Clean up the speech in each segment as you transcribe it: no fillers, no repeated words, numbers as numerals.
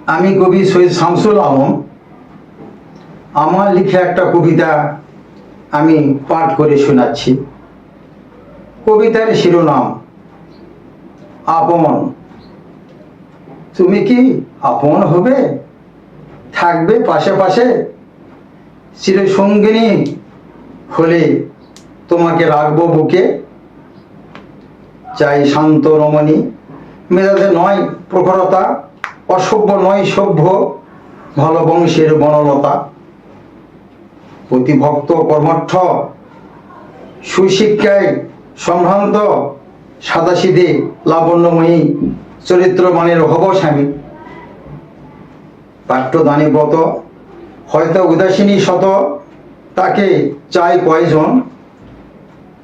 আমি কবি সৈয়দ শামসুল আলম। আমার লিখা একটা কবিতা আমি পাঠ করে শোনাচ্ছি। কবিতার শিরোনাম আপন। তুমি কি আপন হবে, থাকবে পাশে পাশে, চিরসঙ্গিনী হলে তোমাকে রাখবো বুকে। চাই শান্ত রমণী, মেজাজে নয় প্রখরতা, অসভ্য নয় সভ্য, ভালো বংশের বনলতা। প্রতিভক্ত কর্মঠ, সুশিক্ষায় সম্ভ্রান্ত, সাদাসিধে লাবণ্যময়ী চরিত্রমানের হব স্বামী। পাঠ্যদানে ব্রত, হয়তো উদাসীনী শত, তাকে চাই কয়জন,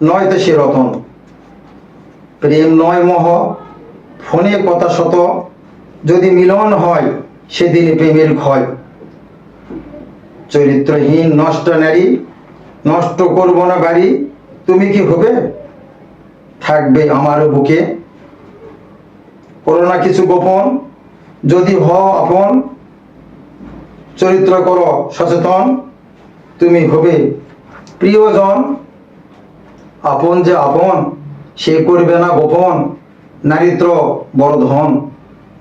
নয়তো সে রতন। প্রেম নয় মোহ, ফোনে কথা শত, যদি মিলন হয় সেদিন প্রেমের ক্ষয়। চরিত্রহীন নষ্ট নারী, নষ্ট করব না বাড়ি, তুমি কি হবে, থাকবে আমার বুকে। করো না কিছু গোপন, যদি হও আপন, চরিত্র করো সচেতন, তুমি হবে প্রিয়জন। আপন যে আপন, সে করবে না গোপন, নারীত্ব বড় ধন,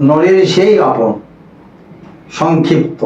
নরের সেই আপন। সংক্ষিপ্ত।